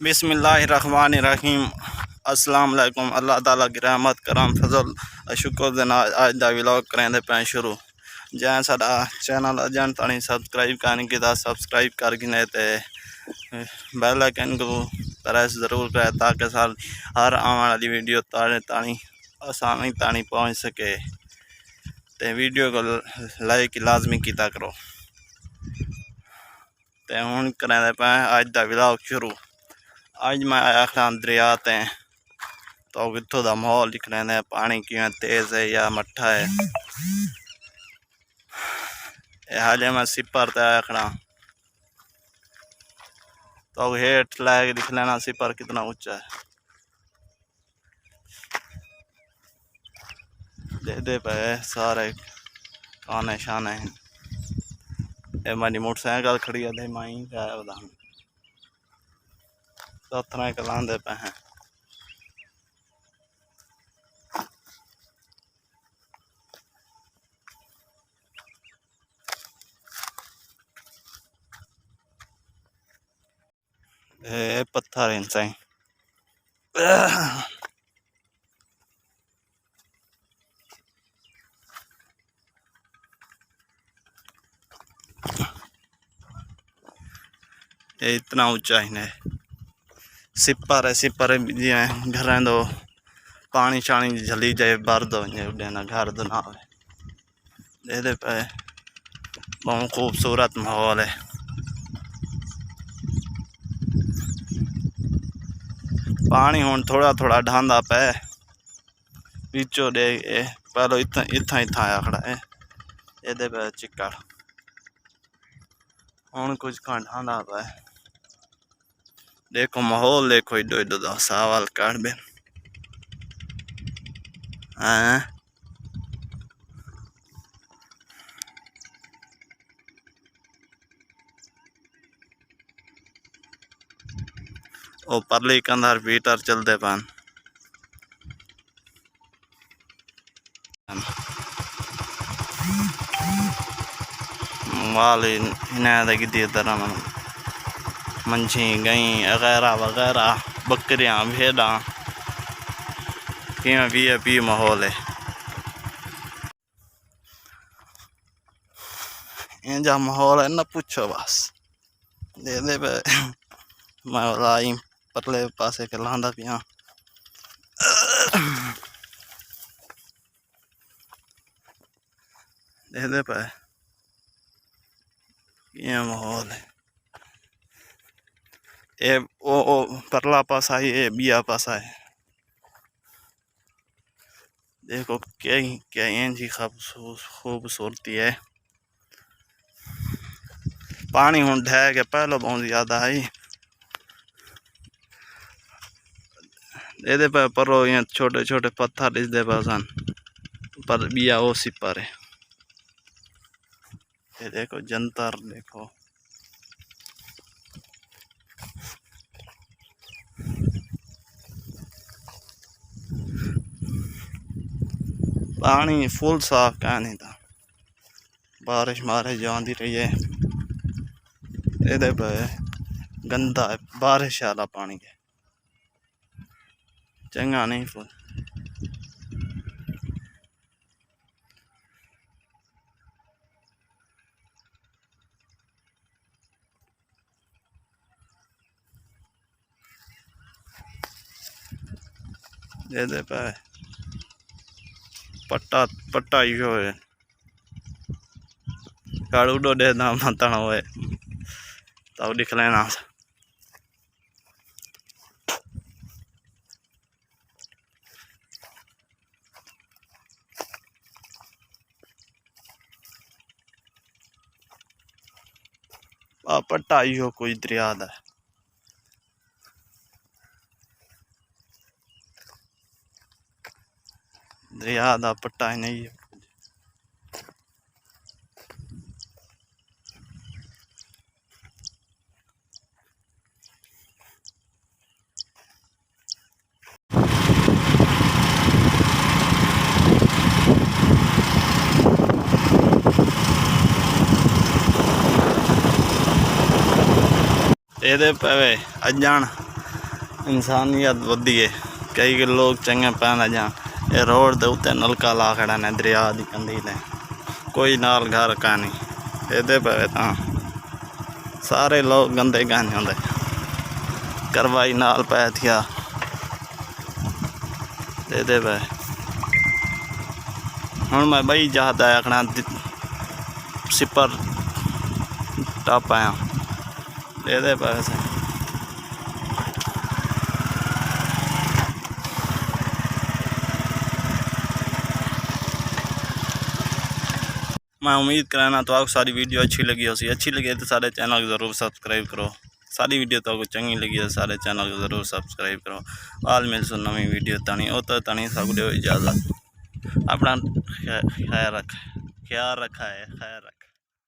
बिस्मिल्लाहिर्रहमानिर्रहीम। अस्सलाम वालेकुम। अल्लाह ताला की रहमत करम फजल शुक्र दे नाल अज दा व्लॉग करेंदे पे शुरू। जै साडा चैनल अजन ताणी सब्सक्राइब करनी कीता सब्सक्राइब कर गिने ते बेल आइकन को प्रेस ज़रूर करें ताकि साल हर आने वाली वीडियो ताड़े ताणी आसानी ताणी पहुँच सके। ते वीडियो को लाइक लाजमी किया करो। ते हुण करेंदे पे अज दा व्लॉग शुरू। अज मैं आया खड़ा दरिया ते तो इत्थों का माहौल दिख रहा है, पानी किवें तेज़ है या मट्ठा है। हाले मैं सिपर ते आया खड़ा तो हेठ लैके दिख लेना सिपर कितना ऊंचा है। दे पे सारे खाने शाने हैं। ये मेरी मोटरसाइकिल खड़ी है माई साथना कलांदे पे हैं। पत्थर इंसान ये इतना ऊंचा ही है। सिपर है, सिपर जिमें घर दो पानी शानी झली जाए भर दो ना घर दो ना दे पे बहुत खूबसूरत माहौल है। पानी हुण थोड़ा थोड़ा ढांदा पे बिचो दे पहलो इतना इतना इतना आया खड़ा है ये पे चिक्कड़ हुण कुछ का ढांदा पे। देखो माहौल देखो इडो इडो दा सावल काट बे हाँ ओ परली कंधार भीतर चलते पान वाली गिद्दी तरह मंझी गई वगैरह वगैरह बकरियां भेड़ा कि वी माहौल है। इंजा माहौल है न पूछो बस। दे पे मैं लाई परले पासे के लांदा पिया दे पे ये माहौल है। ये ओ परला पासा है ये बिया पासा है। देखो क्या क्या इंजी खूबसूरती है। पानी हुण ढह के पहलो बहुत ज्यादा है। ये पे परो ये छोटे छोटे पत्थर दिसदे पासन पर बिया वो सिपर है। ये देखो जंतर देखो पानी फुल साफ क्या नहीं था। बारिश मारे जाती रही है। ये पे गंदा है बारिश वाला पानी के चंगा नहीं फुल। दे पे पट्टा पट्टा यो है काड़ूडो दे ना मतन हुए तब दिख लेना। पट्टा यो कोई दरिया दा दरिया दा पट्टा ही नहीं है। ये पे अजान इंसानियत वधी है। कई लोग चंगे पैन जान ये रोड के उत्ते नलका ला खड़ा ने दरिया की कंढी ने कोई नाल घर का नहीं ये पे तो सारे लोग गंदे गाने होंगे करवाई नाल पै थिया ये पे हूँ मैं बई जाता आखना सिपर टप आया ये पे मैं उम्मीद कराना तो आपको सारी वीडियो अच्छी लगी हो। अच्छी लगी तो सारे चैनल को ज़रूर सब्सक्राइब करो। सारी वीडियो तो आपको चंगी लगी है सारे चैनल को ज़रूर सब्सक्राइब करो। आल मिल सो नवी वीडियो तनी ओ तो तनी सब इजाज़त। अपना ख्याल रखा है खैर रख